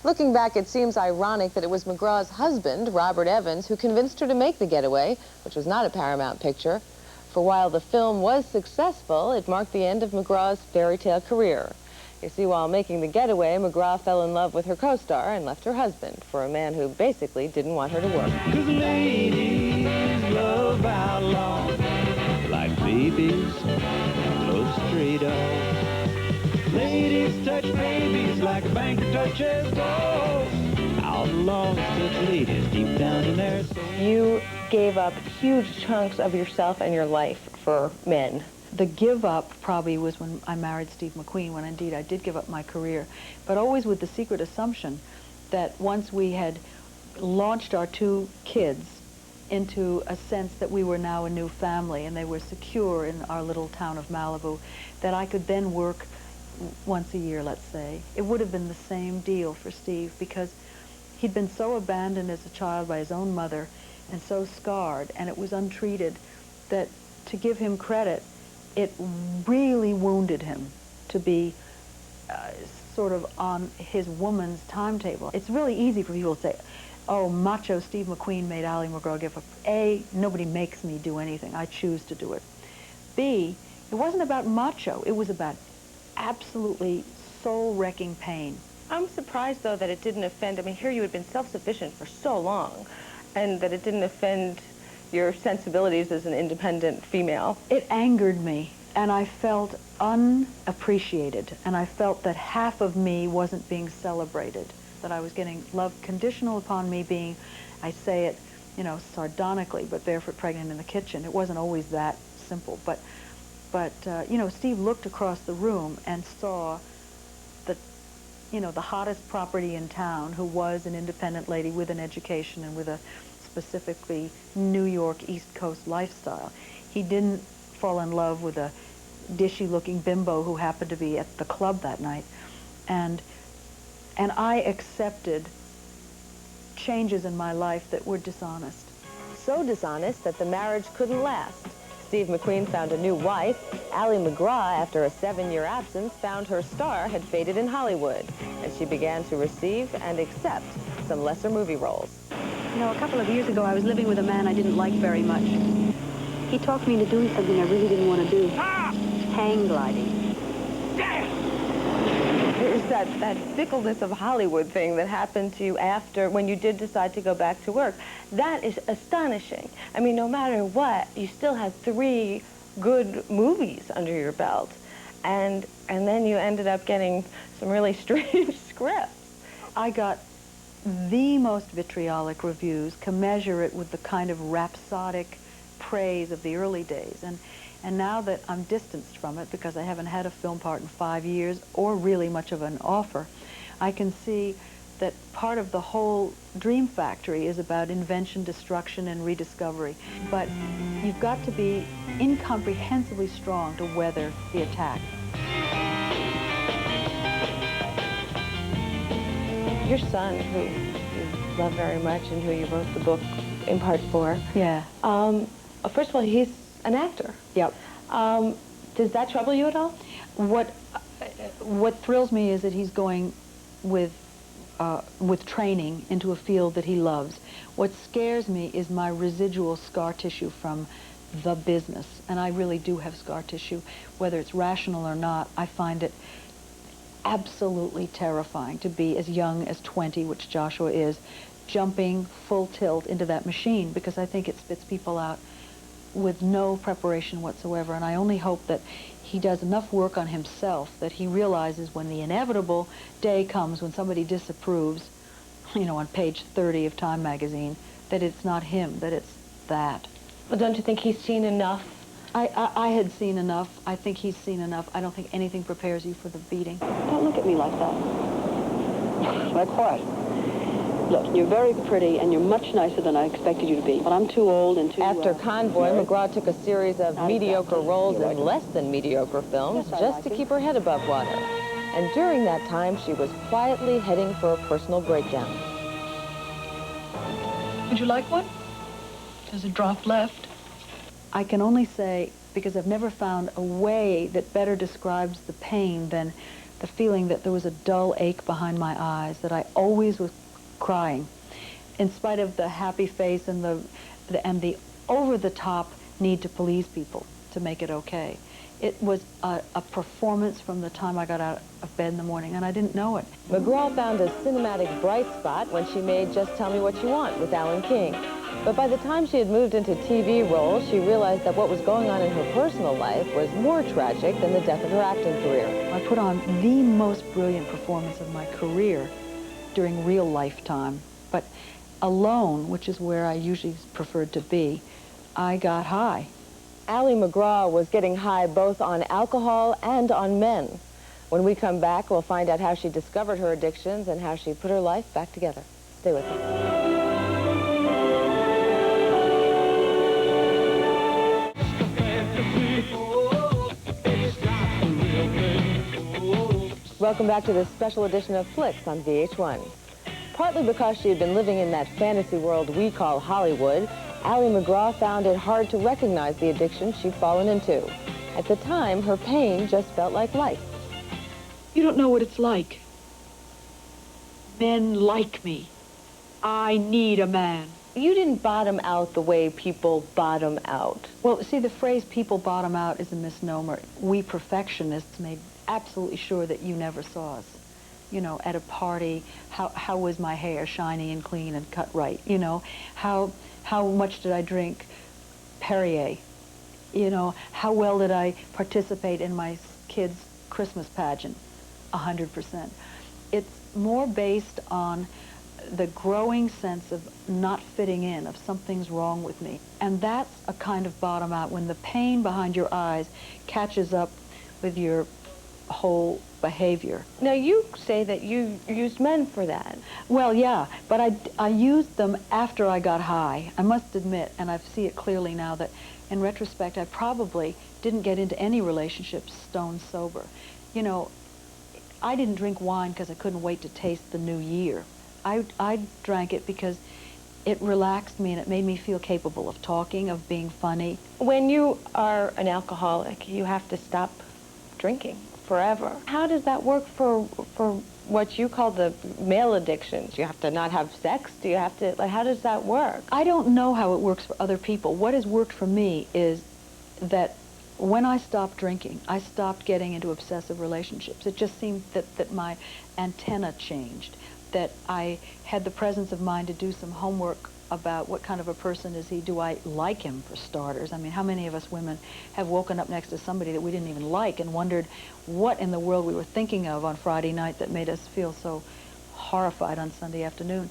Looking back, it seems ironic that it was MacGraw's husband, Robert Evans, who convinced her to make The Getaway, which was not a Paramount picture. For while the film was successful, it marked the end of MacGraw's fairy tale career. You see, while making The Getaway, MacGraw fell in love with her co-star and left her husband for a man who basically didn't want her to work. 'Cause ladies love outlaws like babies love stray dogs. Ladies touch babies like a banker touches balls. Outlaws touch ladies deep down in their soul. You gave up huge chunks of yourself and your life for men. The give up probably was when I married Steve McQueen, when indeed I did give up my career, but always with the secret assumption that once we had launched our 2 kids into a sense that we were now a new family and they were secure in our little town of Malibu, that I could then work once a year, let's say. It would have been the same deal for Steve, because he'd been so abandoned as a child by his own mother and so scarred, and it was untreated, that to give him credit, it really wounded him to be sort of on his woman's timetable. It's really easy for people to say, oh, macho Steve McQueen made Ali MacGraw give up. A, nobody makes me do anything. I choose to do it. B, it wasn't about macho. It was about absolutely soul-wrecking pain. I'm surprised, though, that it didn't offend. I mean, here you had been self-sufficient for so long, and that it didn't offend your sensibilities as an independent female. It angered me, and I felt unappreciated, and I felt that half of me wasn't being celebrated, that I was getting love conditional upon me being, I say it, you know, sardonically, but barefoot pregnant in the kitchen. It wasn't always that simple, but you know, Steve looked across the room and saw the, you know, the hottest property in town, who was an independent lady with an education and with a specifically New York East Coast lifestyle. He didn't fall in love with a dishy-looking bimbo who happened to be at the club that night. And I accepted changes in my life that were dishonest. So dishonest that the marriage couldn't last. Steve McQueen found a new wife. Ali MacGraw, after a 7-year absence, found her star had faded in Hollywood, and she began to receive and accept some lesser movie roles. You know, a couple of years ago, I was living with a man I didn't like very much. He talked me into doing something I really didn't want to do. Hang gliding. It was that fickleness of Hollywood thing that happened to you after, when you did decide to go back to work. That is astonishing. I mean, no matter what, you still had 3 good movies under your belt. And then you ended up getting some really strange scripts. I got the most vitriolic reviews, commensurate with the kind of rhapsodic praise of the early days. And now that I'm distanced from it, because I haven't had a film part in 5 years, or really much of an offer, I can see that part of the whole dream factory is about invention, destruction, and rediscovery. But you've got to be incomprehensibly strong to weather the attack. Your son, who you love very much and who you wrote the book in part for. Yeah. First of all, he's an actor. Yep. Does that trouble you at all? What thrills me is that he's going with training into a field that he loves. What scares me is my residual scar tissue from the business, and I really do have scar tissue. Whether it's rational or not, I find it absolutely terrifying to be as young as 20, which Joshua is, jumping full tilt into that machine, because I think it spits people out with no preparation whatsoever. And I only hope that he does enough work on himself that he realizes when the inevitable day comes when somebody disapproves, you know, on page 30 of Time magazine, that it's not him, that it's that. Well, don't you think he's seen enough? I had seen enough. I think he's seen enough. I don't think anything prepares you for the beating. Don't look at me like that. Like what? Look, you're very pretty, and you're much nicer than I expected you to be. But I'm too old and too... After Convoy, MacGraw took a series of mediocre roles in less than mediocre films just to keep her head above water. And during that time, she was quietly heading for a personal breakdown. Would you like one? There's a drop left. I can only say, because I've never found a way that better describes the pain than the feeling that there was a dull ache behind my eyes, that I always was crying, in spite of the happy face and the over-the-top need to please people to make it okay. It was a performance from the time I got out of bed in the morning, and I didn't know it. MacGraw found a cinematic bright spot when she made Just Tell Me What You Want with Alan King. But by the time she had moved into TV roles, she realized that what was going on in her personal life was more tragic than the death of her acting career. I put on the most brilliant performance of my career during real lifetime, but alone, which is where I usually preferred to be, I got high. Ali MacGraw was getting high both on alcohol and on men. When we come back, we'll find out how she discovered her addictions and how she put her life back together. Stay with us. Welcome back to this special edition of Flicks on VH1. Partly because she had been living in that fantasy world we call Hollywood, Ali MacGraw found it hard to recognize the addiction she'd fallen into. At the time, her pain just felt like life. You don't know what it's like. Men like me. I need a man. You didn't bottom out the way people bottom out. Well, see, the phrase people bottom out is a misnomer. We perfectionists made absolutely sure that you never saw us. You know, at a party, how was my hair shiny and clean and cut right? You know, how much did I drink Perrier? You know, how well did I participate in my kids' Christmas pageant? 100%. It's more based on the growing sense of not fitting in, of something's wrong with me. And that's a kind of bottom out, when the pain behind your eyes catches up with your whole behavior. Now, you say that you used men for that. Well, yeah, but I used them after I got high. I must admit, and I see it clearly now, that in retrospect, I probably didn't get into any relationships stone sober. You know, I didn't drink wine because I couldn't wait to taste the new year. I drank it because it relaxed me and it made me feel capable of talking, of being funny. When you are an alcoholic, you have to stop drinking forever. How does that work for what you call the male addictions? You have to not have sex? Do you have to, like, how does that work? I don't know how it works for other people. What has worked for me is that when I stopped drinking, I stopped getting into obsessive relationships. It just seemed that my antenna changed, that I had the presence of mind to do some homework about what kind of a person is he. Do I like him, for starters? I mean, how many of us women have woken up next to somebody that we didn't even like and wondered what in the world we were thinking of on Friday night that made us feel so horrified on Sunday afternoon?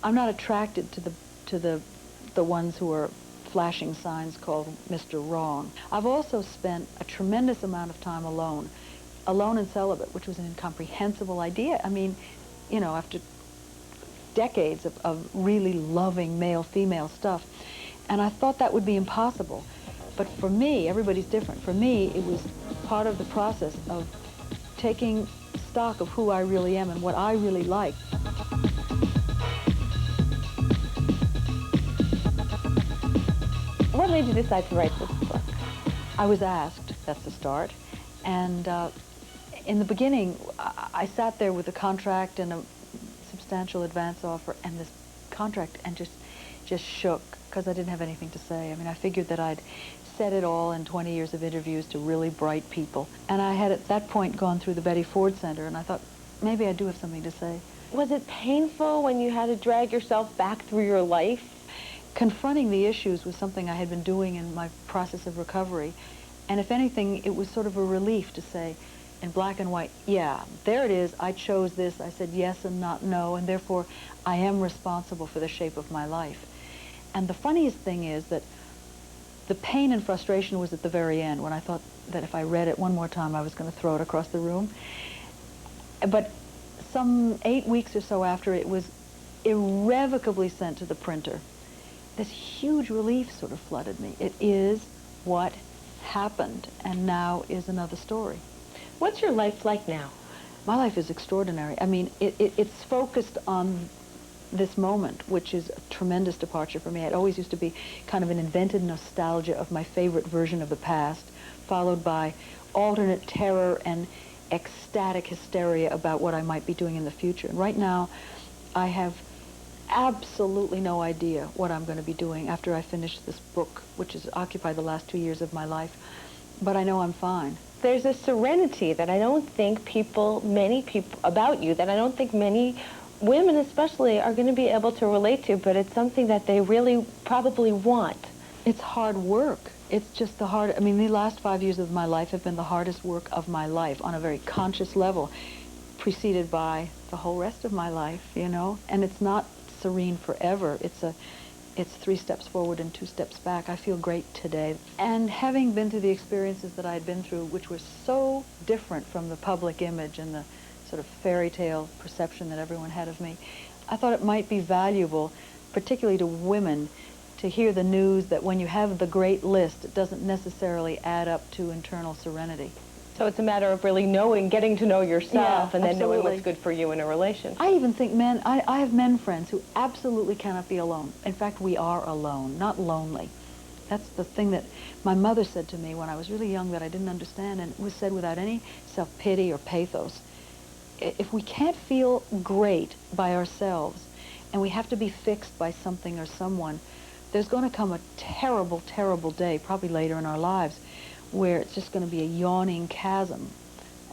I'm not attracted to the ones who are flashing signs called Mr. Wrong. I've also spent a tremendous amount of time alone and celibate, which was an incomprehensible idea. I mean, you know, after decades of really loving male-female stuff. And I thought that would be impossible. But for me, everybody's different. For me, it was part of the process of taking stock of who I really am and what I really like. What made you decide to write this book? I was asked, that's the start. And in the beginning, I sat there with a contract and a substantial advance offer and this contract, and just shook because I didn't have anything to say. I mean, I figured that I'd said it all in 20 years of interviews to really bright people. And I had at that point gone through the Betty Ford Center, and I thought, maybe I do have something to say. Was it painful when you had to drag yourself back through your life? Confronting the issues was something I had been doing in my process of recovery. And if anything, it was sort of a relief to say, in black and white, yeah, there it is, I chose this, I said yes and not no, and therefore I am responsible for the shape of my life. And the funniest thing is that the pain and frustration was at the very end, when I thought that if I read it one more time, I was going to throw it across the room. But some 8 weeks or so after it was irrevocably sent to the printer, this huge relief sort of flooded me. It is what happened, and now is another story. What's your life like now? My life is extraordinary. I mean, it's focused on this moment, which is a tremendous departure for me. It always used to be kind of an invented nostalgia of my favorite version of the past, followed by alternate terror and ecstatic hysteria about what I might be doing in the future. And right now, I have absolutely no idea what I'm going to be doing after I finish this book, which has occupied the last 2 years of my life. But I know I'm fine. There's a serenity that I don't think many people, about you, that I don't think many women especially are going to be able to relate to, but it's something that they really probably want. It's hard work. It's just the hard, I mean, the last 5 years of my life have been the hardest work of my life on a very conscious level, preceded by the whole rest of my life, you know? And it's not serene forever. It's 3 steps forward and 2 steps back. I feel great today. And having been through the experiences that I had been through, which were so different from the public image and the sort of fairy tale perception that everyone had of me, I thought it might be valuable, particularly to women, to hear the news that when you have the great list, it doesn't necessarily add up to internal serenity. So it's a matter of really getting to know yourself, Yeah, and then knowing absolutely. what's good for you in a relationship. I even think men, I have men friends who absolutely cannot be alone. In fact, we are alone, not lonely. That's the thing that my mother said to me when I was really young that I didn't understand, and it was said without any self-pity or pathos. If we can't feel great by ourselves, and we have to be fixed by something or someone, there's going to come a terrible, terrible day, probably later in our lives, where it's just going to be a yawning chasm.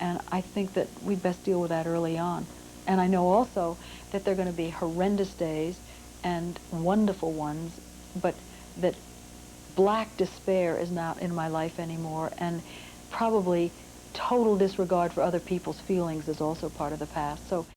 And I think that we best deal with that early on. And I know also that there are going to be horrendous days and wonderful ones, but that black despair is not in my life anymore, and probably total disregard for other people's feelings is also part of the past. So